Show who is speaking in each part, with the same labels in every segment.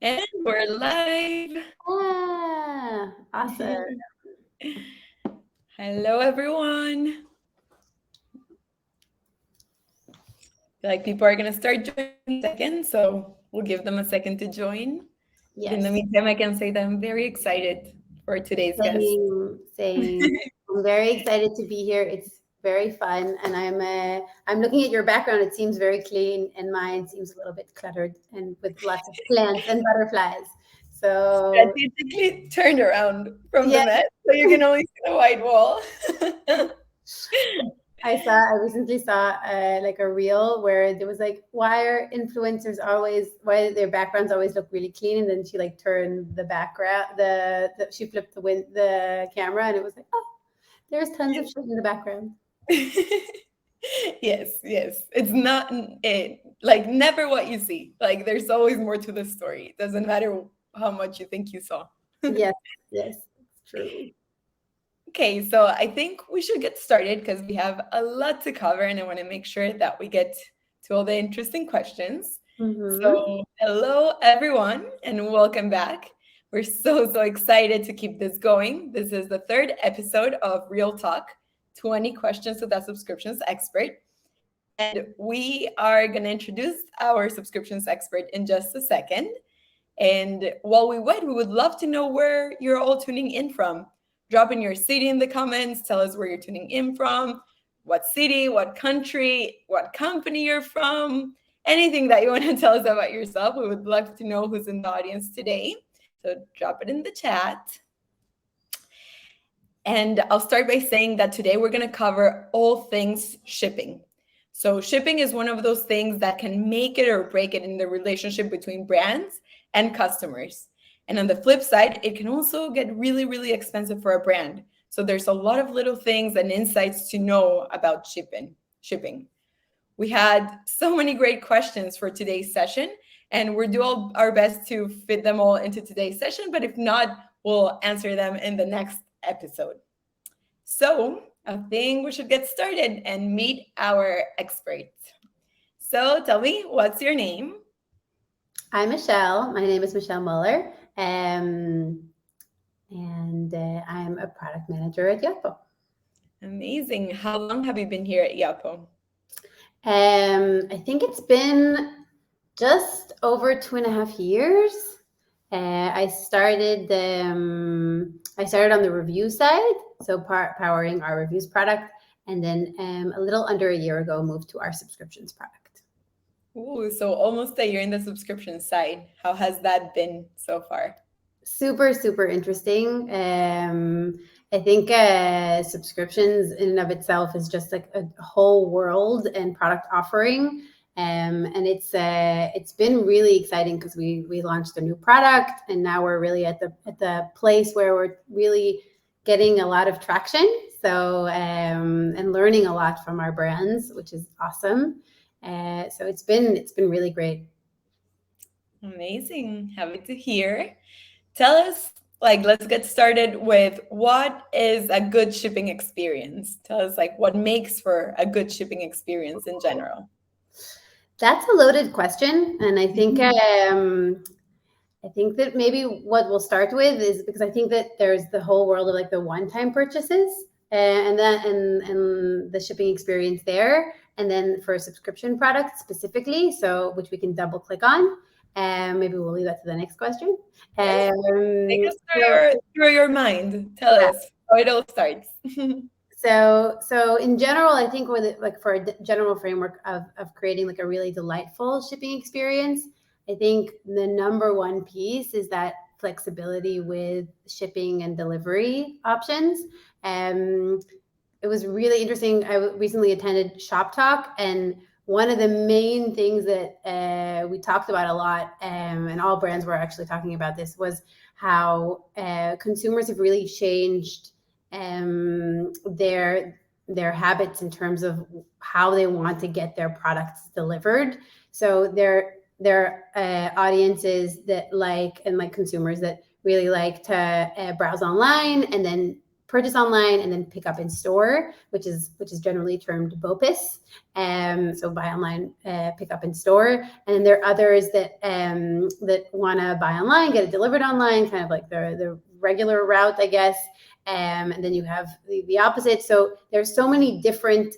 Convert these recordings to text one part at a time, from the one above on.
Speaker 1: And we're live.
Speaker 2: Awesome.
Speaker 1: Hello, everyone. Like people are going to start joining in a second, so we'll give them a second to join. But in the
Speaker 2: Yes,
Speaker 1: meantime, I can say that I'm very excited for today's guest.
Speaker 2: same. I'm very excited to be here. It's very fun, and I'm looking at your background. It seems very clean, and mine seems a little bit cluttered and with lots of plants and butterflies. So
Speaker 1: Strategically turned around from the
Speaker 2: yeah,
Speaker 1: net, so you can only see the white wall.
Speaker 2: I recently saw like a reel where there was like, why their backgrounds always look really clean, and then she like turned the background, she flipped the camera, and it was like, oh, there's tons of shit in the background.
Speaker 1: Yes, yes. It's not like never what you see. Like there's always more to the story. It doesn't matter how much you think you saw.
Speaker 2: Yes, yes, it's true.
Speaker 1: Okay, so I think we should get started because we have a lot to cover and I want to make sure that we get to all the interesting questions.
Speaker 2: Mm-hmm.
Speaker 1: So, hello everyone and welcome back. We're so excited to keep this going. This is the third episode of Real Talk 20 Questions with a Subscriptions Expert. And we are going to introduce our subscriptions expert in just a second. And while we wait, we would love to know where you're all tuning in from. Drop in your city in the comments. Tell us where you're tuning in from, what city, what country, what company you're from, anything that you want to tell us about yourself. We would love to know who's in the audience today. So drop it in the chat. And I'll start by saying that today we're going to cover all things shipping. So, shipping is one of those things that can make it or break it in the relationship between brands and customers. And on the flip side, it can also get really, really expensive for a brand. So, there's a lot of little things and insights to know about shipping. We had so many great questions for today's session, and we're doing our best to fit them all into today's session. But if not, we'll answer them in the next episode. So I think we should get started and meet our expert. So tell me, what's your name?
Speaker 2: I'm Michelle. My name is Michelle Muller, and I'm a product manager at Yapo.
Speaker 1: Amazing. How long have you been here at Yapo?
Speaker 2: I think it's been just over 2.5 years. I started on the review side, so powering our reviews product, and then a little under a year ago moved to our subscriptions product.
Speaker 1: Ooh, so almost a year in the subscription side. How has that been so far?
Speaker 2: Super interesting. I think subscriptions in and of itself is just like a whole world and product offering. And it's been really exciting because we launched a new product, and now we're really at the place where we're really getting a lot of traction. So and learning a lot from our brands, which is awesome. So it's been really great.
Speaker 1: Amazing. Happy to hear. Tell us, like, let's get started with what is a good shipping experience? Tell us, like, what makes for a good shipping experience in general.
Speaker 2: That's a loaded question, and I think that maybe what we'll start with is, because I think that there's the whole world of like the one-time purchases, and the shipping experience there, and then for subscription products specifically, so which we can double click on, and maybe we'll leave that to the next question.
Speaker 1: Yes. Take us
Speaker 2: So
Speaker 1: through your mind. Tell
Speaker 2: yeah.
Speaker 1: us how it all starts.
Speaker 2: So in general, I think with it, like for a general framework of creating like a really delightful shipping experience, I think the number one piece is that flexibility with shipping and delivery options. It was really interesting. I recently attended Shop Talk, and one of the main things that we talked about a lot, and all brands were actually talking about this, was how consumers have really changed their habits in terms of how they want to get their products delivered. So their audiences that like consumers that really like to browse online and then purchase online and then pick up in store, which is generally termed BOPIS. So buy online, pick up in store. And then there are others that want to buy online, get it delivered online, kind of like the regular route, I guess. And then you have the opposite. So there's so many different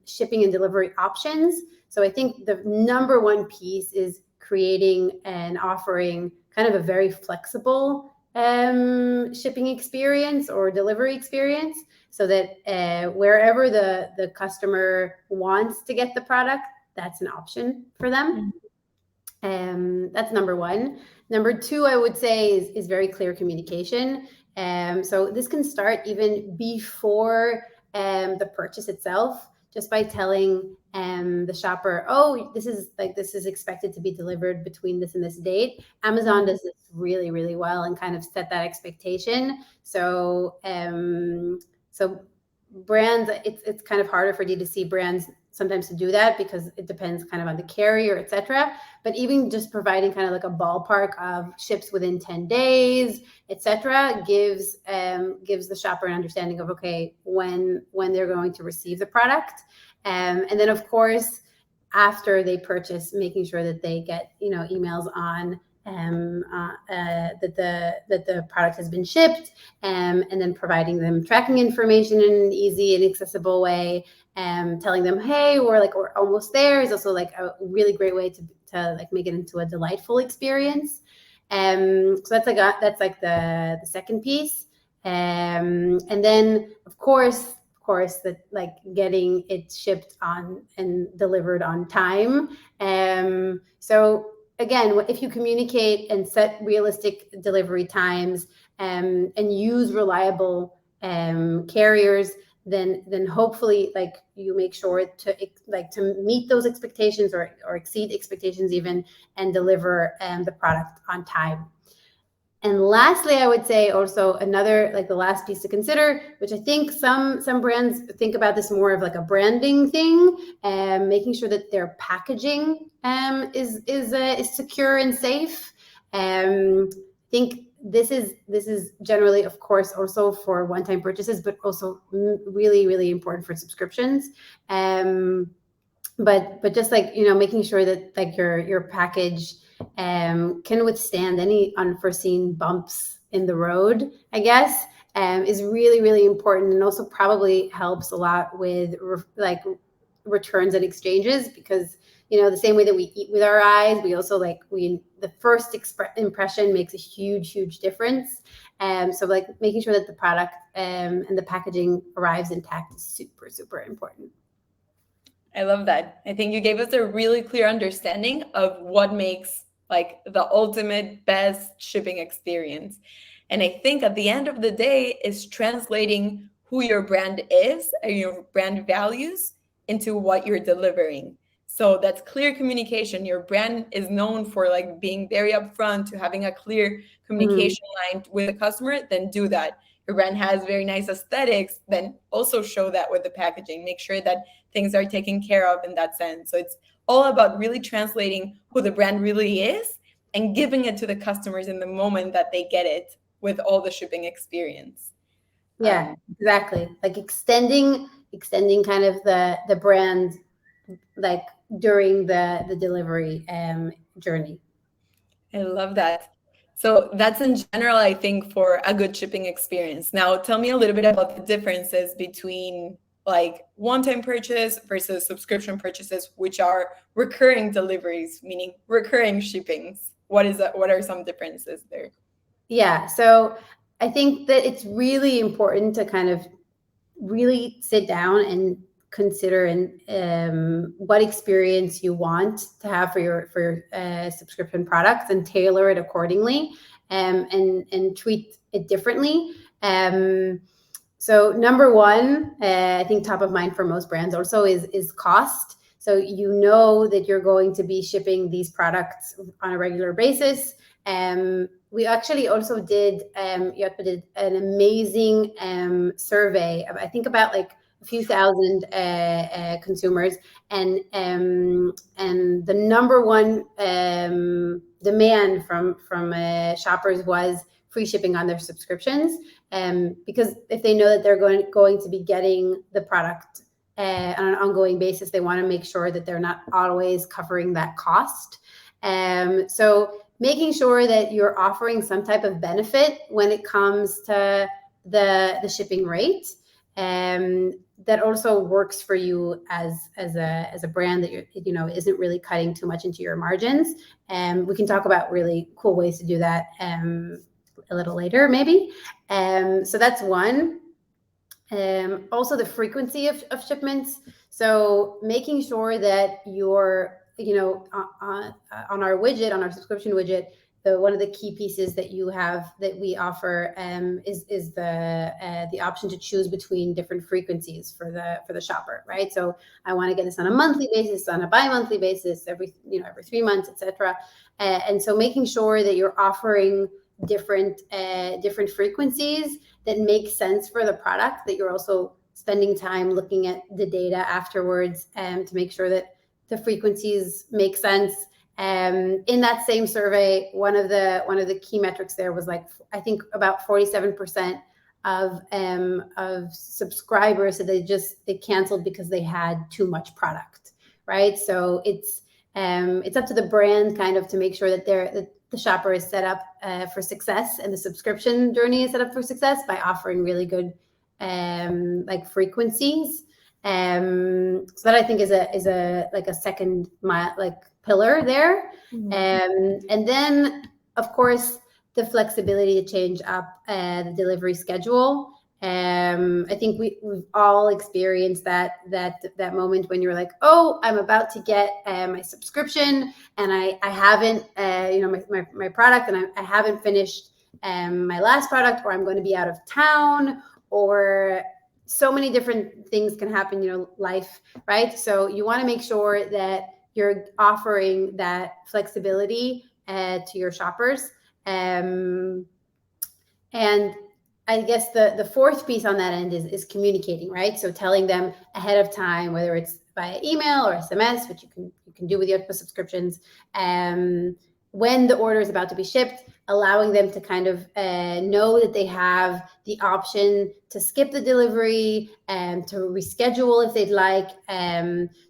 Speaker 2: shipping and delivery options. So I think the number one piece is creating and offering kind of a very flexible shipping experience or delivery experience, so that wherever the customer wants to get the product, that's an option for them. That's number one. Number two, I would say, is very clear communication. So this can start even before the purchase itself, just by telling the shopper, oh, this is expected to be delivered between this and this date. Amazon does this really, really well and kind of set that expectation. So brands, it's kind of harder for D2C brands sometimes to do that, because it depends kind of on the carrier, etc. But even just providing kind of like a ballpark of ships within 10 days, etc., gives the shopper an understanding of, okay, when they're going to receive the product. And then, of course, after they purchase, making sure that they get, emails on that the product has been shipped, and then providing them tracking information in an easy and accessible way, telling them, hey, we're almost there, is also like a really great way to like make it into a delightful experience. So that's like the second piece. And then of course that like getting it shipped on and delivered on time. So again, if you communicate and set realistic delivery times, and use reliable carriers, then hopefully like you make sure to meet those expectations or exceed expectations even, and deliver the product on time. And lastly, I would say also another, like the last piece to consider, which I think some brands think about this more of like a branding thing, making sure that their packaging is secure and safe. I think this is generally, of course, also for one-time purchases, but also really, really important for subscriptions. But just like, making sure that like your package can withstand any unforeseen bumps in the road, I guess, is really, really important, and also probably helps a lot with returns and exchanges, because the same way that we eat with our eyes, we also the first impression makes a huge difference. So like making sure that the product and the packaging arrives intact is super important.
Speaker 1: I love that. I think you gave us a really clear understanding of what makes like the ultimate best shipping experience. And I think at the end of the day is translating who your brand is and your brand values into what you're delivering. So that's clear communication. Your brand is known for like being very upfront, to having a clear communication line with the customer, then do that. Your brand has very nice aesthetics, then also show that with the packaging. Make sure that things are taken care of in that sense. So it's all about really translating who the brand really is and giving it to the customers in the moment that they get it, with all the shipping experience.
Speaker 2: Yeah, exactly. Like extending kind of the brand like during the delivery journey.
Speaker 1: I love that. So that's in general, I think, for a good shipping experience. Now, tell me a little bit about the differences between like one-time purchase versus subscription purchases, which are recurring deliveries, meaning recurring shippings. What are some differences there?
Speaker 2: Yeah, so I think that it's really important to kind of really sit down and consider what experience you want to have for your subscription products, and tailor it accordingly, and treat it differently. So number one, I think top of mind for most brands also is cost. So that you're going to be shipping these products on a regular basis. We actually also did Yotba did an amazing survey of, I think, about like a few thousand consumers, and the number one demand from shoppers was free shipping on their subscriptions. Because if they know that they're going to be getting the product on an ongoing basis, they want to make sure that they're not always covering that cost. So making sure that you're offering some type of benefit when it comes to the shipping rate, that also works for you as a brand that isn't really cutting too much into your margins. And we can talk about really cool ways to do that a little later, maybe. So that's one. Also the frequency of shipments. So making sure that you're, on our widget, on our subscription widget, one of the key pieces that we offer is the option to choose between different frequencies for the shopper, right? So I want to get this on a monthly basis, on a bi-monthly basis, every 3 months, etc. And so making sure that you're offering different frequencies that make sense for the product, that you're also spending time looking at the data afterwards to make sure that the frequencies make sense. In that same survey, one of the key metrics there was I think about 47% of subscribers said they canceled because they had too much product, right? So it's up to the brand kind of to make sure that the shopper is set up for success, and the subscription journey is set up for success by offering really good frequencies. So that I think is a second pillar there. Mm-hmm. And then of course the flexibility to change up the delivery schedule. I think we've all experienced that moment when you're like, oh, I'm about to get my subscription and I haven't my product, and I haven't finished my last product, or I'm going to be out of town, or so many different things can happen, life, right? So you want to make sure that you're offering that flexibility to your shoppers. And I guess the fourth piece on that end is communicating, right? So telling them ahead of time, whether it's via email or SMS, which you can do with your subscriptions, when the order is about to be shipped, allowing them to kind of know that they have the option to skip the delivery and to reschedule if they'd like.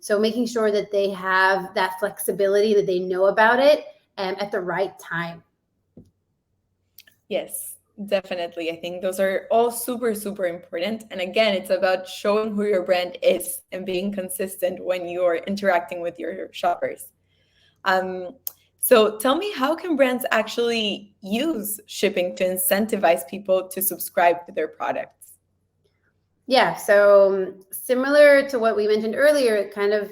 Speaker 2: So making sure that they have that flexibility, that they know about it at the right time.
Speaker 1: Yes, definitely. I think those are all super, super important. And again, it's about showing who your brand is and being consistent when you're interacting with your shoppers. So tell me, how can brands actually use shipping to incentivize people to subscribe to their products?
Speaker 2: Yeah, so similar to what we mentioned earlier, kind of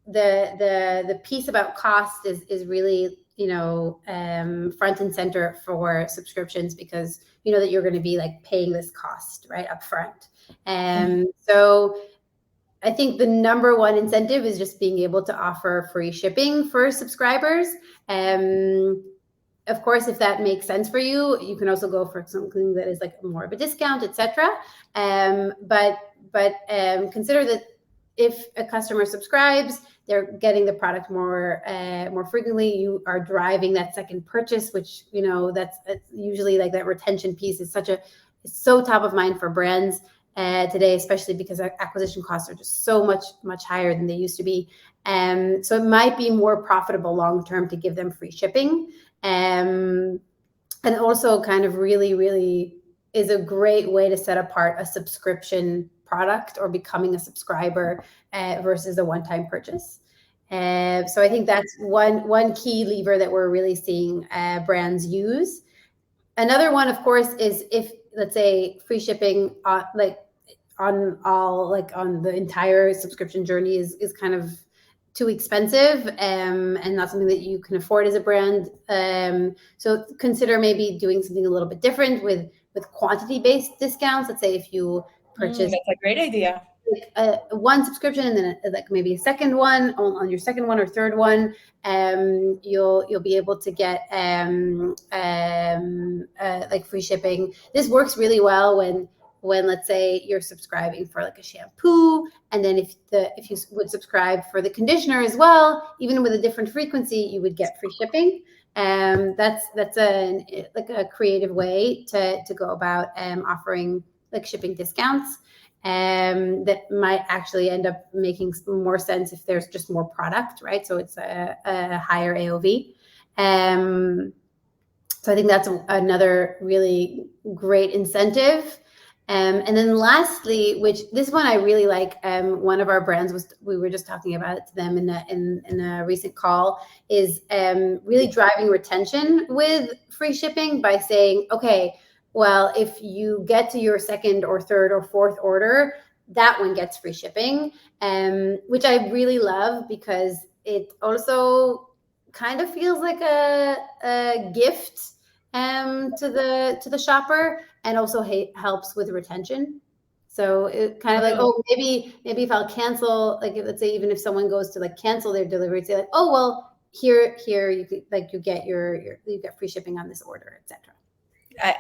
Speaker 2: the piece about cost is really front and center for subscriptions, because that you're going to be paying this cost right up front. So I think the number one incentive is just being able to offer free shipping for subscribers. Of course, if that makes sense for you, you can also go for something that is more of a discount, etc. But consider that if a customer subscribes, they're getting the product more frequently. You are driving that second purchase, which that's usually that retention piece is it's so top of mind for brands today, especially because acquisition costs are just so much higher than they used to be. So it might be more profitable long term to give them free shipping, and also kind of really is a great way to set apart a subscription product or becoming a subscriber versus a one-time purchase. So I think that's one key lever that we're really seeing brands use. Another one, of course, is if, let's say, free shipping on the entire subscription journey is kind of too expensive and not something that you can afford as a brand. So consider maybe doing something a little bit different with quantity-based discounts. Let's say if you purchase,
Speaker 1: that's a great idea.
Speaker 2: One subscription and then maybe a second one on your second one or third one, you'll be able to get free shipping. This works really well when when, let's say, you're subscribing for like a shampoo, and then if you would subscribe for the conditioner as well, even with a different frequency, you would get free shipping. That's a creative way to go about offering like shipping discounts. That might actually end up making more sense if there's just more product, right? So it's a higher AOV. So I think that's another really great incentive. And then lastly, which this one I really like, one of our brands we were just talking about it to them in a recent call, is really driving retention with free shipping by saying, okay, well, if you get to your second or third or fourth order, that one gets free shipping, which I really love because it also kind of feels like a gift to the shopper, and also helps with retention. So it kind of like, oh, maybe if I'll cancel, like let's say even if someone goes to like cancel their delivery, say like, oh well, here you could, like you get you get free shipping on this order, etc.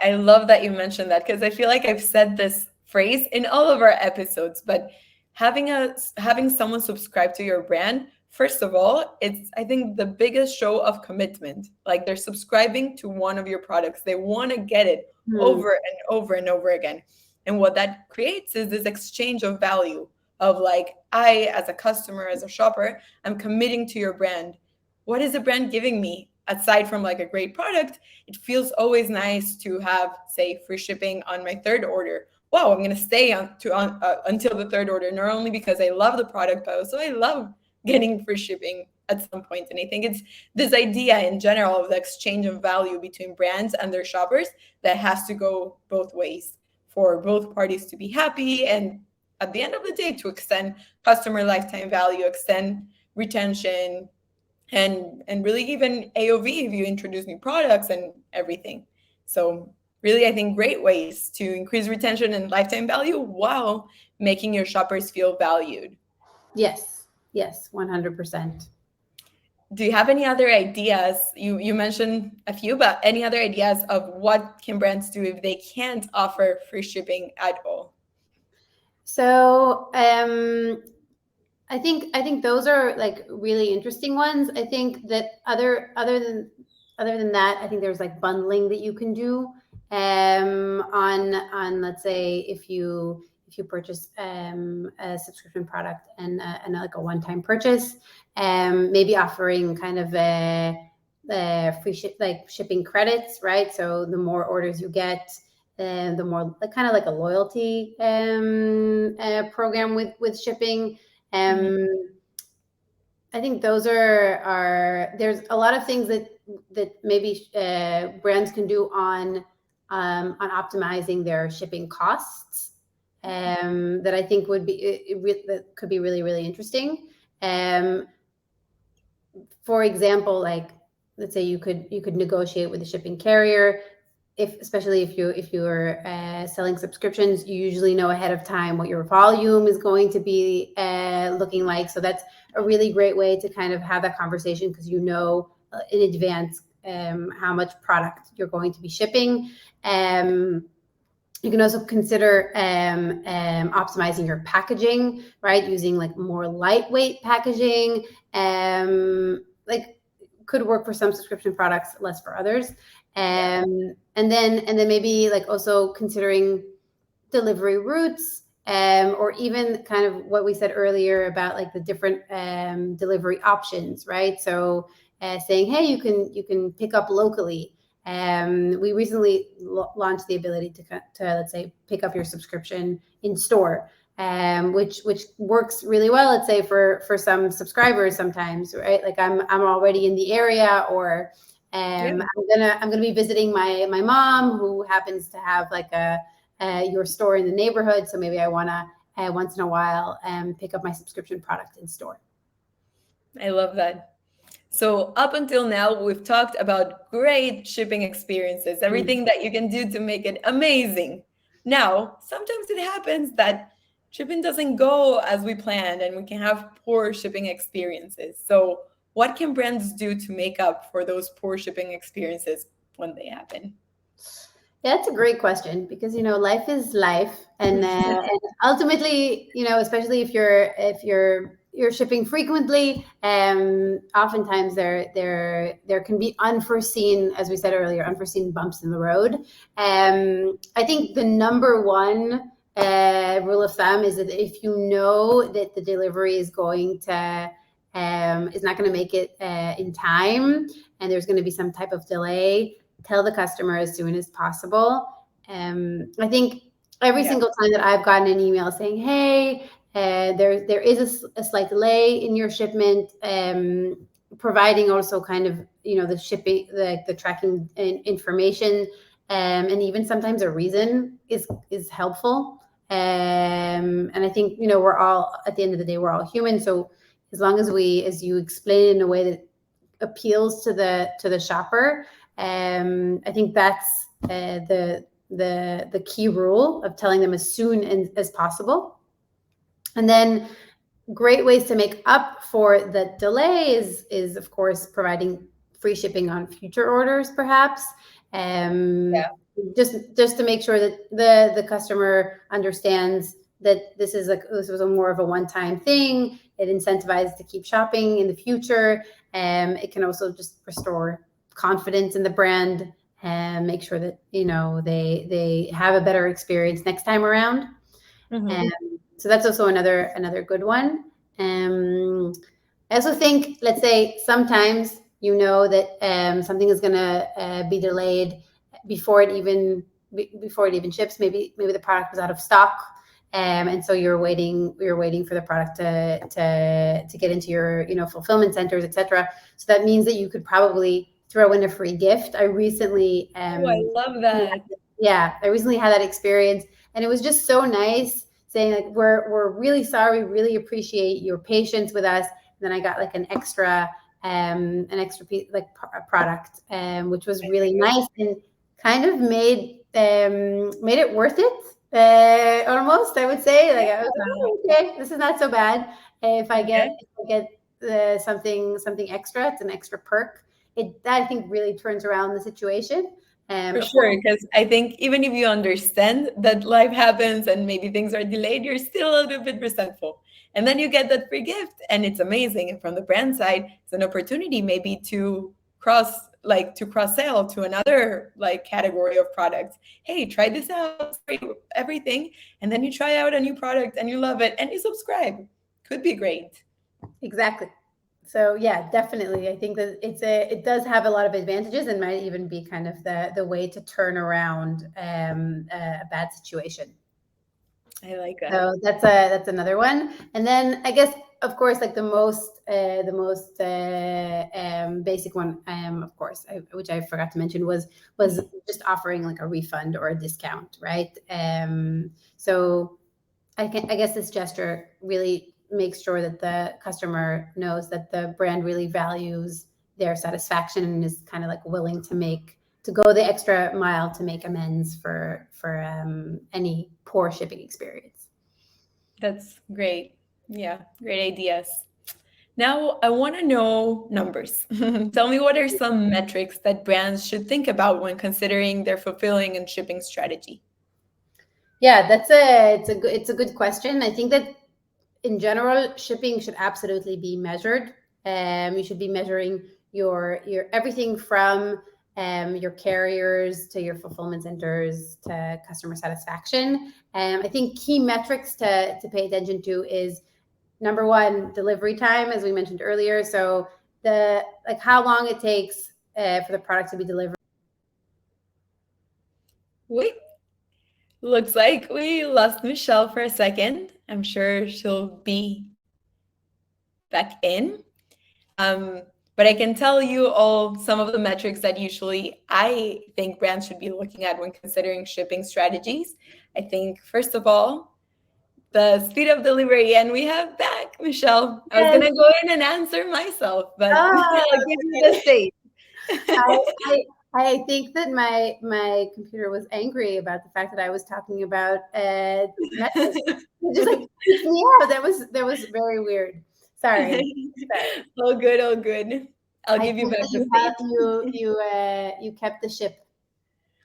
Speaker 1: I love that you mentioned that, because I feel like I've said this phrase in all of our episodes, but having someone subscribe to your brand, first of all, it's, I think, the biggest show of commitment. Like, they're subscribing to one of your products. They want to get it over and over and over again. And what that creates is this exchange of value of like, I, as a customer, as a shopper, I'm committing to your brand. What is the brand giving me? Aside from like a great product, it feels always nice to have, say, free shipping on my third order. Wow, I'm going to stay until the third order, not only because I love the product, but also I love getting free shipping at some point. And I think it's this idea in general of the exchange of value between brands and their shoppers that has to go both ways for both parties to be happy, and at the end of the day, to extend customer lifetime value, extend retention, and really even AOV if you introduce new products and everything. So really, I think great ways to increase retention and lifetime value while making your shoppers feel valued.
Speaker 2: Yes, 100%.
Speaker 1: Do you have any other ideas? You mentioned a few, but any other ideas of what can brands do if they can't offer free shipping at all?
Speaker 2: So I think those are like really interesting ones. I think that other than that, I think there's like bundling that you can do on let's say if you purchase a subscription product and like a one-time purchase, maybe offering kind of a free shipping credits, right? So the more orders you get, the more like kind of like a loyalty program with shipping. I think those are there's a lot of things that maybe brands can do on optimizing their shipping costs, that I think would be that could be really, really interesting. For example, like let's say you could negotiate with the shipping carrier. Especially if you're selling subscriptions, you usually know ahead of time what your volume is going to be looking like. So that's a really great way to kind of have that conversation, because you know in advance how much product you're going to be shipping. You can also consider optimizing your packaging, right? Using like more lightweight packaging, like could work for some subscription products, less for others. And then maybe like also considering delivery routes, or even kind of what we said earlier about like the different delivery options, right? So saying, hey, you can pick up locally. We recently launched the ability to let's say pick up your subscription in store, which works really well, let's say for some subscribers sometimes, right? Like I'm already in the area, or I'm gonna be visiting my mom, who happens to have like your store in the neighborhood, so maybe I want to once in a while pick up my subscription product in store.
Speaker 1: I love that. So up until now, we've talked about great shipping experiences, everything that you can do to make it amazing. Now, sometimes it happens that shipping doesn't go as we planned, and we can have poor shipping experiences. So what can brands do to make up for those poor shipping experiences when they happen?
Speaker 2: Yeah, that's a great question because life is life, and ultimately, especially if you're shipping frequently, oftentimes there can be unforeseen, as we said earlier, unforeseen bumps in the road. I think the number one rule of thumb is that if you know that the delivery is not going to make it in time, and there's going to be some type of delay, tell the customer as soon as possible. I think every single time that I've gotten an email saying, "Hey, there is a slight delay in your shipment," providing also kind of the shipping, the tracking information, and even sometimes a reason is helpful. And I think we're all, at the end of the day, we're all human. So as long as you explain it in a way that appeals to the shopper, I think that's the key rule of telling them as soon as possible. And then great ways to make up for the delay is of course providing free shipping on future orders, perhaps. Just to make sure that the customer understands that this was a more of a one-time thing. It incentivizes to keep shopping in the future. It can also just restore confidence in the brand and make sure that they have a better experience next time around. So that's also another good one. I also think, let's say, sometimes that something is going to be delayed before it even ships. Maybe the product was out of stock, and so you're waiting for the product to get into your fulfillment centers, etc. So that means that you could probably throw in a free gift. I recently
Speaker 1: I love that.
Speaker 2: I recently had that experience, and it was just so nice, saying like, we're really sorry, really appreciate your patience with us. And then I got like an extra piece, like a product, which was really nice and kind of made it worth it. Almost, I would say. Like, I was like, oh, okay, this is not so bad. If I get something extra, it's an extra perk. That, I think, really turns around the situation.
Speaker 1: For sure, because I think even if you understand that life happens and maybe things are delayed, you're still a little bit resentful. And then you get that free gift, and it's amazing. And from the brand side, it's an opportunity maybe to cross sell to another category of products. Hey, try this out, everything, and then you try out a new product and you love it and you subscribe. Could be great.
Speaker 2: Exactly. So yeah, definitely. I think that it does have a lot of advantages and might even be kind of the way to turn around a bad situation.
Speaker 1: I like that.
Speaker 2: So that's another one. And then I guess, of course, like the most basic one, of course, which I forgot to mention, was just offering like a refund or a discount, right? So I guess this gesture really makes sure that the customer knows that the brand really values their satisfaction and is kind of like willing to go the extra mile to make amends for any poor shipping experience.
Speaker 1: That's great. Yeah, great ideas. Now I want to know numbers. Tell me, what are some metrics that brands should think about when considering their fulfilling and shipping strategy?
Speaker 2: Yeah, it's a good question. I think that in general, shipping should absolutely be measured. You should be measuring your everything from your carriers to your fulfillment centers to customer satisfaction. I think key metrics to pay attention to is, number one, delivery time, as we mentioned earlier. So how long it takes for the product to be delivered.
Speaker 1: Wait, looks like we lost Michelle for a second. I'm sure she'll be back in. But I can tell you all some of the metrics that usually I think brands should be looking at when considering shipping strategies. I think, first of all, the speed of delivery. And we have back Michelle. I was going to go in and answer myself, but I'll give you the stage.
Speaker 2: I think that my computer was angry about the fact that I was talking about metrics. Just like, yeah, that was very weird. Sorry.
Speaker 1: All good. I'll give you back the stage.
Speaker 2: You kept the ship.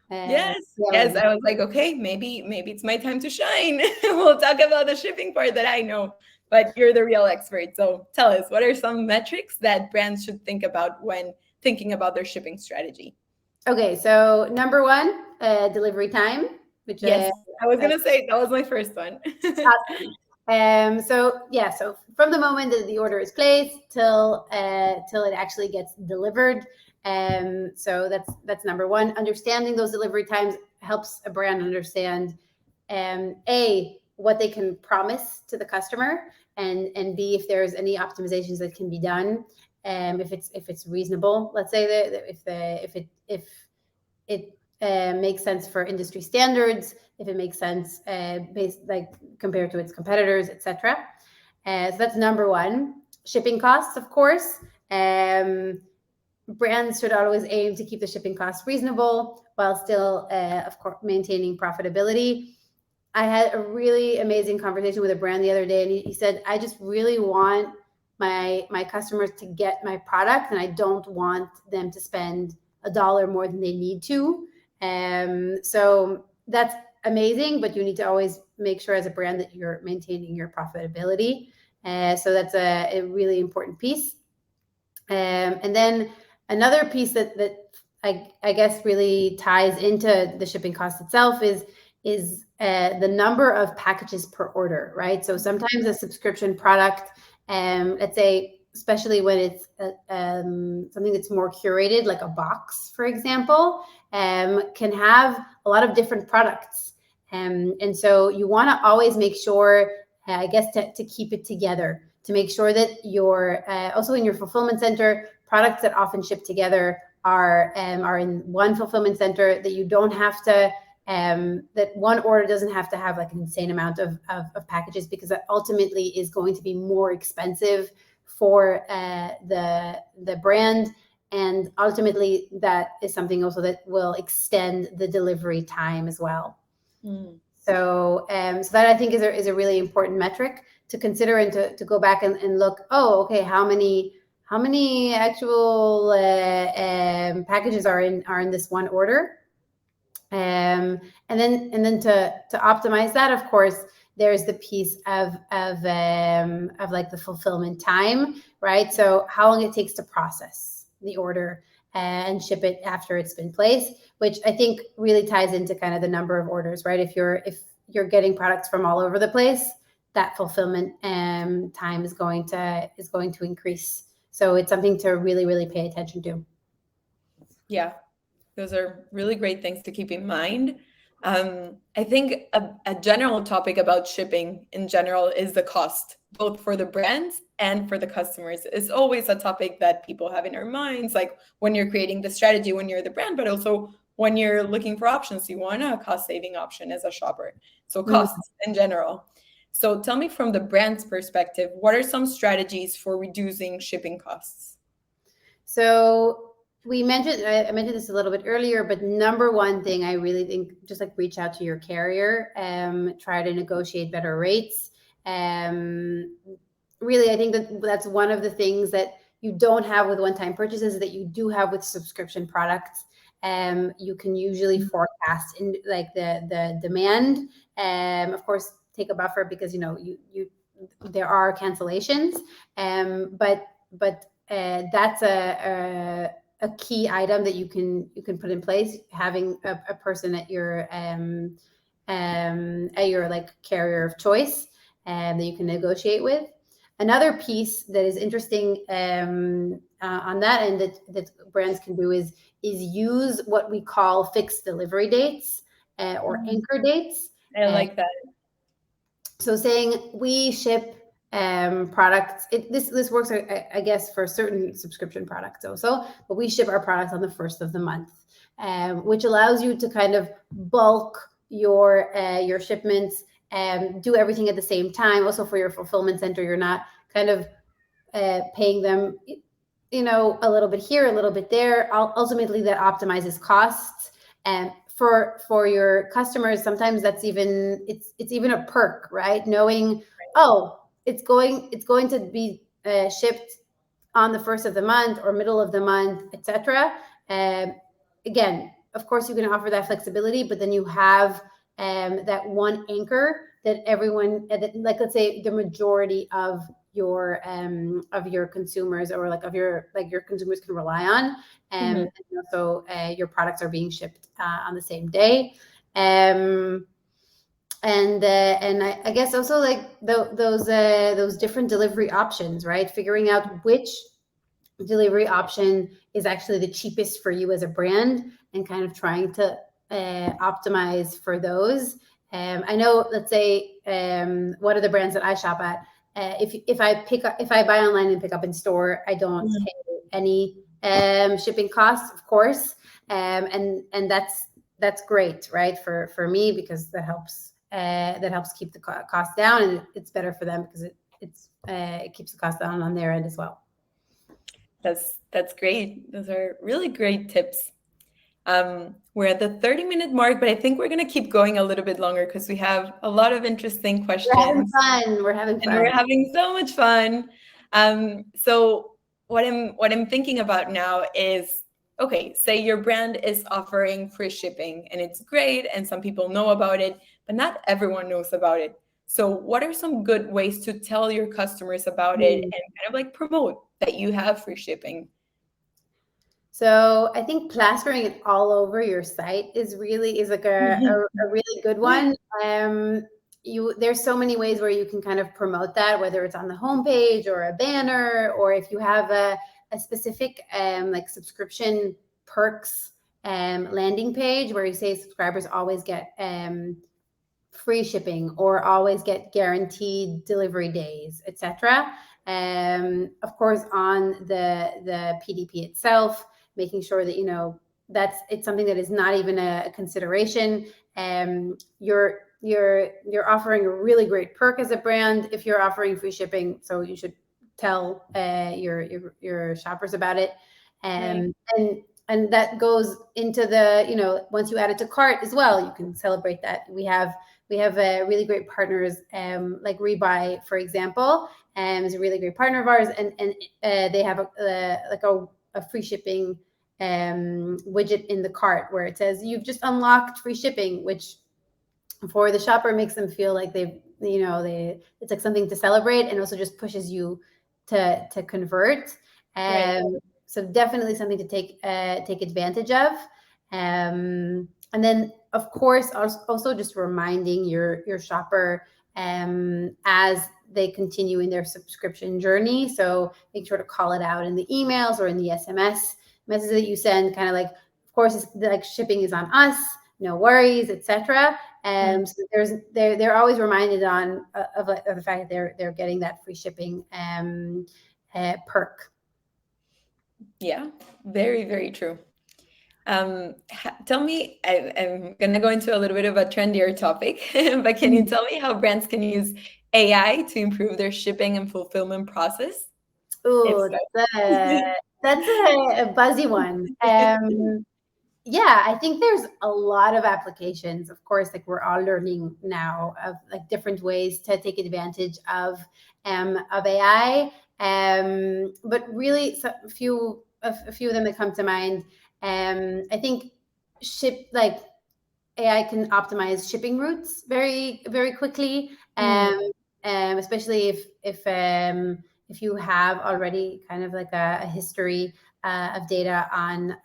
Speaker 1: Yes,
Speaker 2: Yeah,
Speaker 1: yes. I was like, okay, maybe it's my time to shine. We'll talk about the shipping part that I know, but you're the real expert. So tell us, what are some metrics that brands should think about when thinking about their shipping strategy?
Speaker 2: okay, so number one, delivery time, which
Speaker 1: Yes, I was
Speaker 2: I
Speaker 1: gonna say that was my first one.
Speaker 2: awesome. So yeah, so from the moment that the order is placed till it actually gets delivered. So that's number one. Understanding those delivery times helps a brand understand A, what they can promise to the customer, and B, if there's any optimizations that can be done. If it's reasonable, let's say that if it makes sense for industry standards, if it makes sense based like compared to its competitors, etc. So that's number one. Shipping costs, of course. Brands should always aim to keep the shipping costs reasonable while still, of course, maintaining profitability. I had a really amazing conversation with a brand the other day, and he said, "I just really want my customers to get my product, and I don't want them to spend $1 more than they need to." So that's amazing, but you need to always make sure as a brand that you're maintaining your profitability. So that's a really important piece. And then another piece that I guess really ties into the shipping cost itself is the number of packages per order, right? So sometimes a subscription product, let's say, especially when it's something that's more curated, like a box, for example, can have a lot of different products. And so you want to always make sure, I guess, to keep it together, to make sure that your also in your fulfillment center, products that often ship together are in one fulfillment center, that you don't have to that one order doesn't have to have like an insane amount of packages, because that ultimately is going to be more expensive for the brand, and ultimately that is something also that will extend the delivery time as well.
Speaker 1: Mm.
Speaker 2: So that I think is a really important metric to consider, and to go back and look. Oh, okay, how many actual packages are in this one order, and then to optimize that, of course, there's the piece of like the fulfillment time, right? So how long it takes to process the order and ship it after it's been placed, which I think really ties into kind of the number of orders, right? If you're getting products from all over the place, that fulfillment time is going to increase. So it's something to really pay attention to.
Speaker 1: Yeah, those are really great things to keep in mind. I think a general topic about shipping in general is the cost, both for the brands and for the customers. It's always a topic that people have in their minds, like when you're creating the strategy, when you're the brand, but also when you're looking for options, you want a cost saving option as a shopper. So costs in general. So tell me, from the brand's perspective, what are some strategies for reducing shipping costs?
Speaker 2: So I mentioned this a little bit earlier, but number one thing, I really think, just like reach out to your carrier, try to negotiate better rates. Really, I think that's one of the things that you don't have with one-time purchases that you do have with subscription products. You can usually forecast in like the demand. Of course, take a buffer, because you there are cancellations. But that's a key item that you can put in place, having a person at your like carrier of choice, that you can negotiate with. Another piece that is interesting on that end that brands can do is use what we call fixed delivery dates, or anchor dates.
Speaker 1: I like that.
Speaker 2: So saying we ship products, this works, I guess, for certain subscription products also, but we ship our products on the first of the month, which allows you to kind of bulk your shipments and do everything at the same time. Also, for your fulfillment center, you're not kind of paying them, a little bit here, a little bit there. Ultimately, that optimizes costs. And for your customers, sometimes that's even it's even a perk, right? Knowing, oh, it's going to be shipped on the first of the month or middle of the month, etc. Again, of course, you can offer that flexibility, but then you have that one anchor that everyone, like let's say the majority of your consumers, or like your consumers can rely on, and also your products are being shipped on the same day. And I guess also like those different delivery options, right? Figuring out which delivery option is actually the cheapest for you as a brand, and kind of trying to optimize for those. I know, let's say, one of the brands that I shop at, if I buy online and pick up in store, I don't pay any shipping costs, of course, and that's great, right, for me, because that helps keep the cost down, and it's better for them because it keeps the cost down on their end as well.
Speaker 1: That's great. Those are really great tips. We're at the 30-minute mark, but I think we're going to keep going a little bit longer because we have a lot of interesting questions.
Speaker 2: We're having fun.
Speaker 1: And we're having so much fun. So what I'm thinking about now is, okay, say your brand is offering free shipping and it's great and some people know about it, but not everyone knows about it. So what are some good ways to tell your customers about it and kind of like promote that you have free shipping?
Speaker 2: So I think plastering it all over your site is like a really good one. There's so many ways where you can kind of promote that, whether it's on the homepage or a banner, or if you have a specific like subscription perks landing page where you say subscribers always get free shipping or always get guaranteed delivery days, etc. Of course, on the PDP itself, making sure that it's something that is not even a consideration. You're offering a really great perk as a brand if you're offering free shipping, so you should tell your shoppers about it. And that goes into the once you add it to cart as well, you can celebrate that. We have really great partners, like Rebuy, for example, is a really great partner of ours, and they have a free shipping widget in the cart where it says you've just unlocked free shipping, which for the shopper makes them feel like it's like something to celebrate, and also just pushes you to convert. So definitely something to take advantage of. And then, of course, also just reminding your shopper as they continue in their subscription journey. So make sure to call it out in the emails or in the SMS message that you send, kind of like, of course, like shipping is on us, no worries, etc. So they're always reminded of the fact that they're getting that free shipping perk.
Speaker 1: Yeah, very, very true. Tell me, I'm going to go into a little bit of a trendier topic, but can you tell me how brands can use AI to improve their shipping and fulfillment process?
Speaker 2: Oh, that's a buzzy one. Yeah, I think there's a lot of applications. Of course, like we're all learning now of like different ways to take advantage of AI. But really, a few of them that come to mind. I think AI can optimize shipping routes very, very quickly, especially if you have already kind of like a history of data on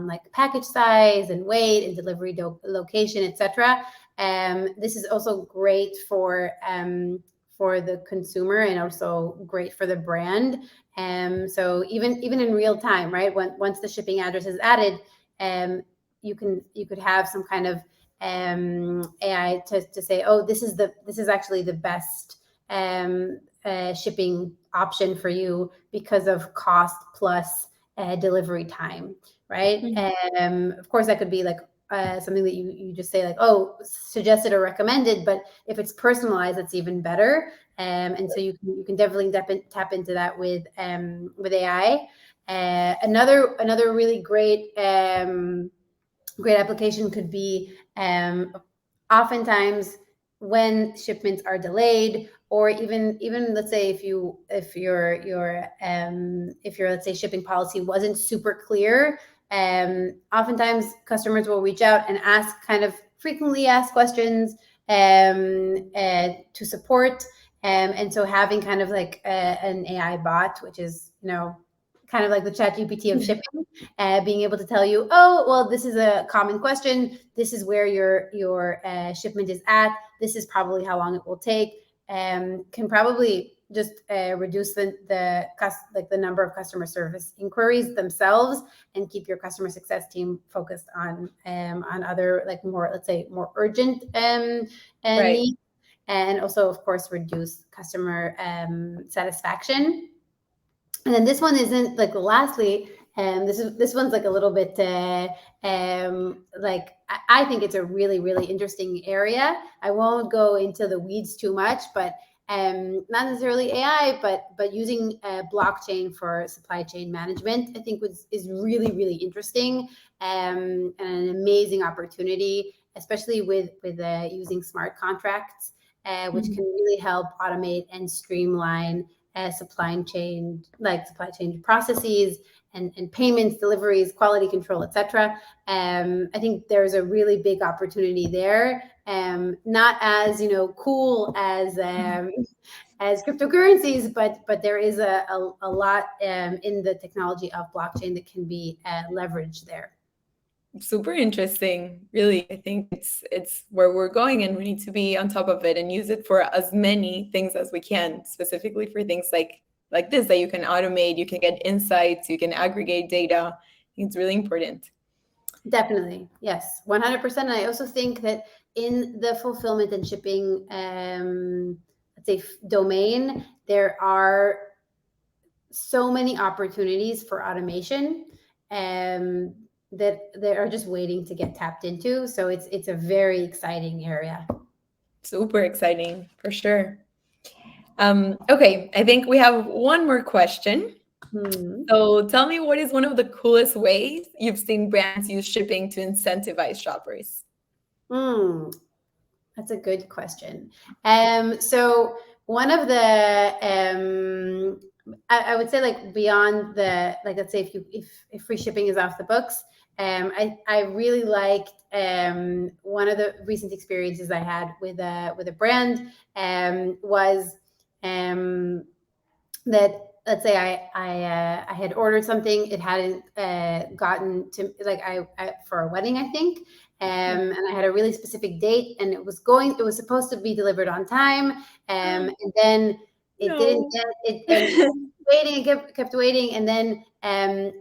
Speaker 2: like package size and weight and delivery location, etc. This is also great for the consumer, and also great for the brand. So even in real time, right? Once the shipping address is added, you could have some kind of AI to say, oh, this is actually the best shipping option for you because of cost plus delivery time, right? Of course, that could be like something that you just say like, oh, suggested or recommended, but if it's personalized, it's even better. And so you can definitely tap into that with AI. Another really great application could be oftentimes when shipments are delayed, or even let's say if your let's say shipping policy wasn't super clear, Oftentimes customers will reach out and ask kind of frequently asked questions to support. And so having kind of like an AI bot, which is, kind of like the ChatGPT of shipping, being able to tell you, oh, well, this is a common question. This is where your shipment is at. This is probably how long it will take. Can probably just reduce the number of customer service inquiries themselves, and keep your customer success team focused on other, like, more, let's say, more urgent needs, and also, of course, reduce customer satisfaction. And then this one isn't, like, lastly, this one's like a little bit like, I think it's a really, really interesting area. I won't go into the weeds too much, but not necessarily AI, but using blockchain for supply chain management, I think is really, really interesting, and an amazing opportunity, especially with using smart contracts, which can really help automate and streamline supply chain processes and payments, deliveries, quality control, etc. I think there's a really big opportunity there. Not as cool as cryptocurrencies, but there is a lot in the technology of blockchain that can be leveraged there.
Speaker 1: Super interesting. Really, I think it's where we're going, and we need to be on top of it and use it for as many things as we can, specifically for things like this that you can automate, you can get insights, you can aggregate data. I think it's really important.
Speaker 2: Definitely. Yes, 100%. And I also think that in the fulfillment and shipping, let's say, domain, there are so many opportunities for automation that they are just waiting to get tapped into. So it's a very exciting area.
Speaker 1: Super exciting, for sure. Okay, I think we have one more question. So tell me, what is one of the coolest ways you've seen brands use shipping to incentivize shoppers?
Speaker 2: That's a good question. So one of the I would say, like, beyond the, like, let's say if free shipping is off the books, I really liked one of the recent experiences I had with a brand was that, let's say I had ordered something, it hadn't gotten to, like, I for a wedding, I think, and I had a really specific date, and it was supposed to be delivered on time, and then it didn't get it, and waiting, kept waiting, and then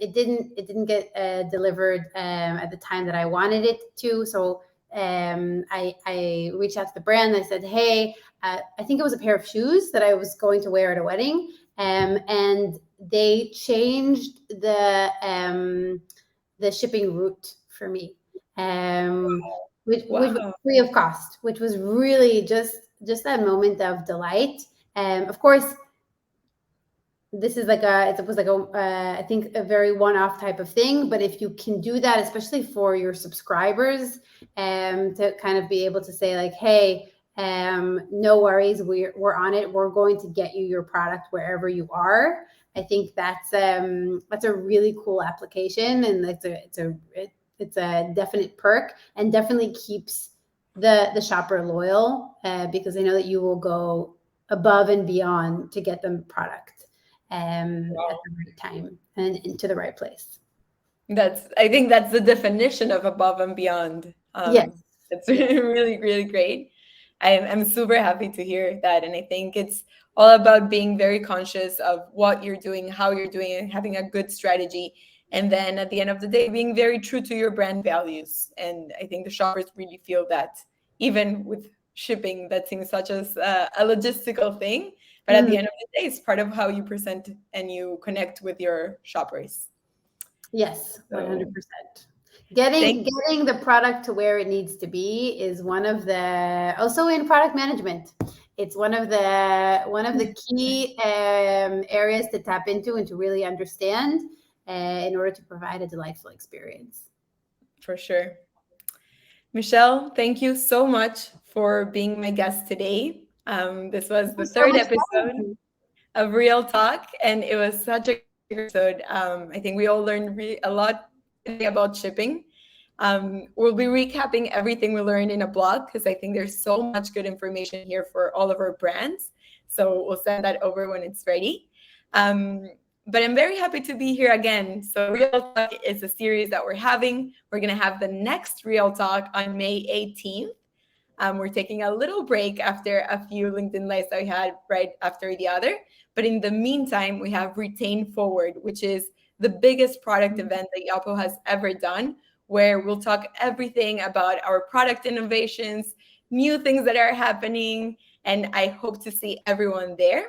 Speaker 2: it didn't get delivered at the time that I wanted it to. So I reached out to the brand. I said, hey, I think it was a pair of shoes that I was going to wear at a wedding, and they changed the shipping route for me, which was free of cost, which was really just that moment of delight. Of course, this is I think a very one-off type of thing, but if you can do that, especially for your subscribers, to kind of be able to say, like, hey, no worries, we're on it, we're going to get you your product wherever you are. I think that's a really cool application, and it's a definite perk, and definitely keeps the shopper loyal, because they know that you will go above and beyond to get them product at the right time and into the right place.
Speaker 1: I think that's the definition of above and beyond.
Speaker 2: Yes.
Speaker 1: It's really, really great. I'm super happy to hear that. And I think it's all about being very conscious of what you're doing, how you're doing it, having a good strategy. And then at the end of the day, being very true to your brand values. And I think the shoppers really feel that, even with shipping, that seems such as a logistical thing. But at the end of the day, it's part of how you present and you connect with your shoppers.
Speaker 2: Yes, 100%. Getting the product to where it needs to be is one of the, also in product management, it's one of the key areas to tap into and to really understand in order to provide a delightful experience.
Speaker 1: For sure. Michelle, thank you so much for being my guest today. This was the third episode of Real Talk, and it was such a great episode. I think we all learned a lot today about shipping. We'll be recapping everything we learned in a blog because I think there's so much good information here for all of our brands. So we'll send that over when it's ready. But I'm very happy to be here again. So Real Talk is a series that we're having. We're going to have the next Real Talk on May 18th. We're taking a little break after a few LinkedIn Lives that we had right after the other. But in the meantime, we have Retain Forward, which is the biggest product event that Yapo has ever done, where we'll talk everything about our product innovations, new things that are happening, and I hope to see everyone there.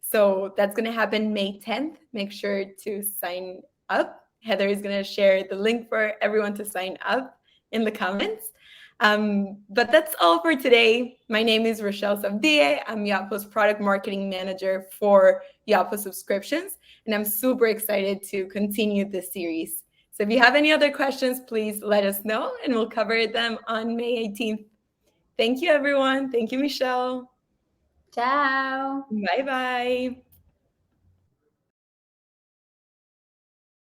Speaker 1: So that's going to happen May 10th. Make sure to sign up. Heather is going to share the link for everyone to sign up in the comments. But that's all for today. My name is Rochelle Savdie. I'm Yapo's product marketing manager for Yapo subscriptions, and I'm super excited to continue this series. So if you have any other questions, please let us know, and we'll cover them on May 18th. Thank you, everyone. Thank you, Michelle.
Speaker 2: Ciao.
Speaker 1: Bye-bye.